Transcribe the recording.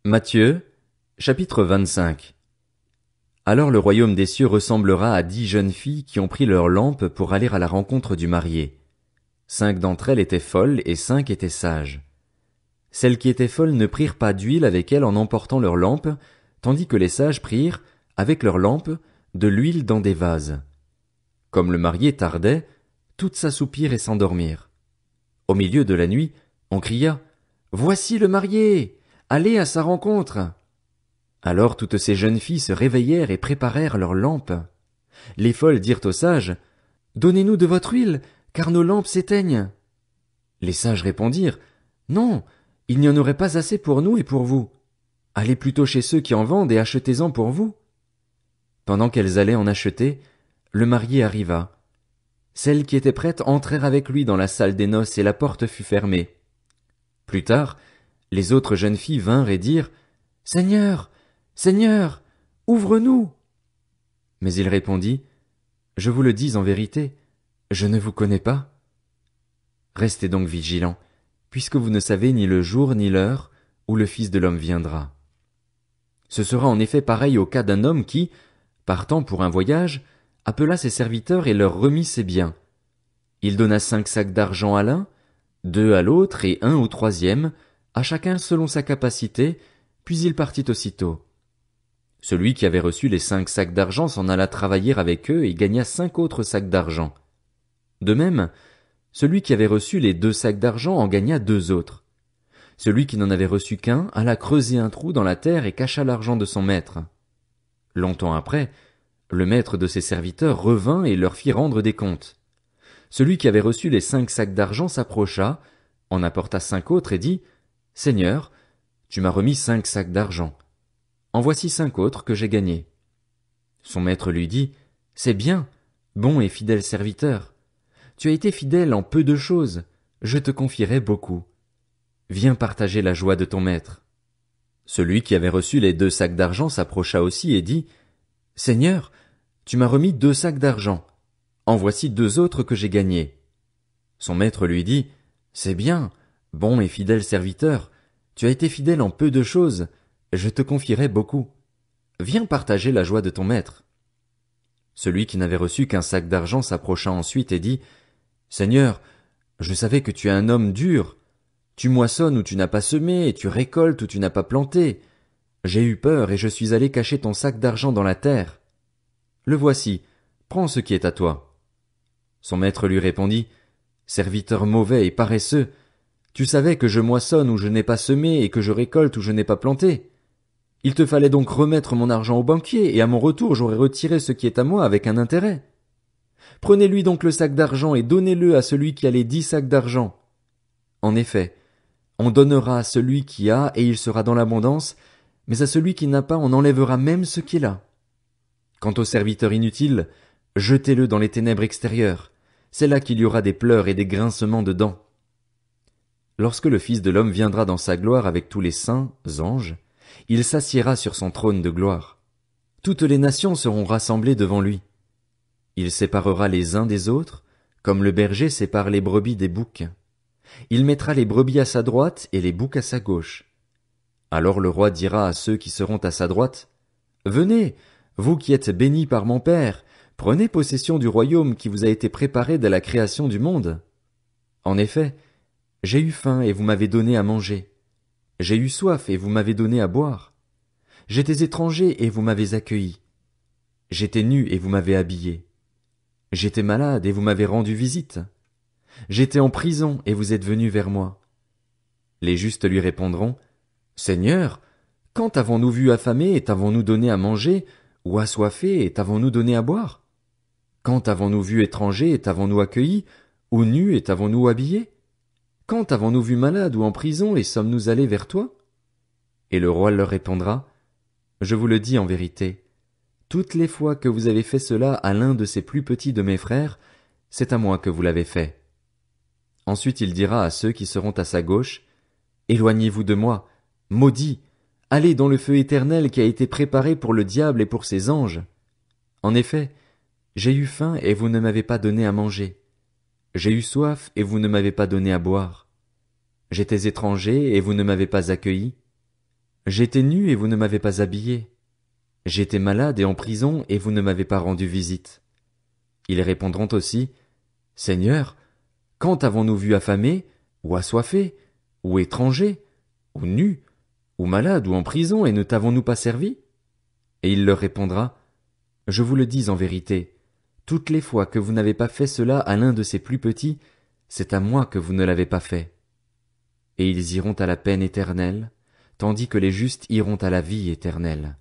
Matthieu, chapitre 25. Alors le royaume des cieux ressemblera à 10 jeunes filles qui ont pris leurs lampes pour aller à la rencontre du marié. 5 d'entre elles étaient folles et 5 étaient sages. Celles qui étaient folles ne prirent pas d'huile avec elles en emportant leurs lampes, tandis que les sages prirent, avec leurs lampes, de l'huile dans des vases. Comme le marié tardait, toutes s'assoupirent et s'endormirent. Au milieu de la nuit, on cria « Voici le marié! Allez à sa rencontre !» Alors toutes ces jeunes filles se réveillèrent et préparèrent leurs lampes. Les folles dirent aux sages « Donnez-nous de votre huile, car nos lampes s'éteignent. » Les sages répondirent « Non, il n'y en aurait pas assez pour nous et pour vous. Allez plutôt chez ceux qui en vendent et achetez-en pour vous. » Pendant qu'elles allaient en acheter, le marié arriva. Celles qui étaient prêtes entrèrent avec lui dans la salle des noces et la porte fut fermée. Plus tard, les autres jeunes filles vinrent et dirent « Seigneur, Seigneur, ouvre-nous !» Mais il répondit « Je vous le dis en vérité, je ne vous connais pas. Restez donc vigilants, puisque vous ne savez ni le jour ni l'heure où le Fils de l'homme viendra. Ce sera en effet pareil au cas d'un homme qui, partant pour un voyage, appela ses serviteurs et leur remit ses biens. Il donna 5 sacs d'argent à l'un, 2 à l'autre et 1 au troisième, à chacun selon sa capacité, puis il partit aussitôt. Celui qui avait reçu les 5 sacs d'argent s'en alla travailler avec eux et gagna 5 autres sacs d'argent. De même, celui qui avait reçu les 2 sacs d'argent en gagna 2 autres. Celui qui n'en avait reçu qu'un alla creuser un trou dans la terre et cacha l'argent de son maître. Longtemps après, le maître de ses serviteurs revint et leur fit rendre des comptes. Celui qui avait reçu les 5 sacs d'argent s'approcha, en apporta 5 autres et dit « Seigneur, tu m'as remis 5 sacs d'argent. En voici 5 autres que j'ai gagnés. » Son maître lui dit « C'est bien, bon et fidèle serviteur. Tu as été fidèle en peu de choses, je te confierai beaucoup. Viens partager la joie de ton maître. » Celui qui avait reçu les 2 sacs d'argent s'approcha aussi et dit « Seigneur, tu m'as remis 2 sacs d'argent. En voici 2 autres que j'ai gagnés. » Son maître lui dit « C'est bien, bon et fidèle serviteur. Tu as été fidèle en peu de choses, je te confierai beaucoup. Viens partager la joie de ton maître. » Celui qui n'avait reçu qu'un sac d'argent s'approcha ensuite et dit « Seigneur, je savais que tu es un homme dur. Tu moissonnes où tu n'as pas semé et tu récoltes où tu n'as pas planté. J'ai eu peur et je suis allé cacher ton sac d'argent dans la terre. Le voici, prends ce qui est à toi. » Son maître lui répondit « Serviteur mauvais et paresseux, tu savais que je moissonne où je n'ai pas semé et que je récolte où je n'ai pas planté. Il te fallait donc remettre mon argent au banquier, et à mon retour j'aurais retiré ce qui est à moi avec un intérêt. Prenez-lui donc le sac d'argent et donnez-le à celui qui a les 10 sacs d'argent. En effet, on donnera à celui qui a et il sera dans l'abondance, mais à celui qui n'a pas on enlèvera même ce qu'il a. Quant au serviteur inutile, jetez-le dans les ténèbres extérieures. C'est là qu'il y aura des pleurs et des grincements de dents. Lorsque le Fils de l'homme viendra dans sa gloire avec tous les saints, anges, il s'assiera sur son trône de gloire. Toutes les nations seront rassemblées devant lui. Il séparera les uns des autres, comme le berger sépare les brebis des boucs. Il mettra les brebis à sa droite et les boucs à sa gauche. Alors le roi dira à ceux qui seront à sa droite, « Venez, vous qui êtes bénis par mon Père, prenez possession du royaume qui vous a été préparé dès la création du monde. En effet, j'ai eu faim et vous m'avez donné à manger. J'ai eu soif et vous m'avez donné à boire. J'étais étranger et vous m'avez accueilli. J'étais nu et vous m'avez habillé. J'étais malade et vous m'avez rendu visite. J'étais en prison et vous êtes venus vers moi. » Les justes lui répondront, « Seigneur, quand t'avons-nous vu affamé et t'avons-nous donné à manger, ou assoiffé et t'avons-nous donné à boire? Quand t'avons-nous vu étranger et t'avons-nous accueilli, ou nu et t'avons-nous habillé? Quand avons-nous vu malade ou en prison et sommes-nous allés vers toi? » Et le roi leur répondra, « Je vous le dis en vérité, toutes les fois que vous avez fait cela à l'un de ces plus petits de mes frères, c'est à moi que vous l'avez fait. » Ensuite il dira à ceux qui seront à sa gauche, « Éloignez-vous de moi, maudits, allez dans le feu éternel qui a été préparé pour le diable et pour ses anges. En effet, j'ai eu faim et vous ne m'avez pas donné à manger. J'ai eu soif et vous ne m'avez pas donné à boire. J'étais étranger et vous ne m'avez pas accueilli. J'étais nu et vous ne m'avez pas habillé. J'étais malade et en prison et vous ne m'avez pas rendu visite. Ils répondront aussi, Seigneur, quand avons-nous vu affamé, ou assoiffé, ou étranger, ou nu, ou malade, ou en prison, et ne t'avons-nous pas servi? Et il leur répondra, Je vous le dis en vérité, toutes les fois que vous n'avez pas fait cela à l'un de ces plus petits, c'est à moi que vous ne l'avez pas fait. Et ils iront à la peine éternelle, tandis que les justes iront à la vie éternelle.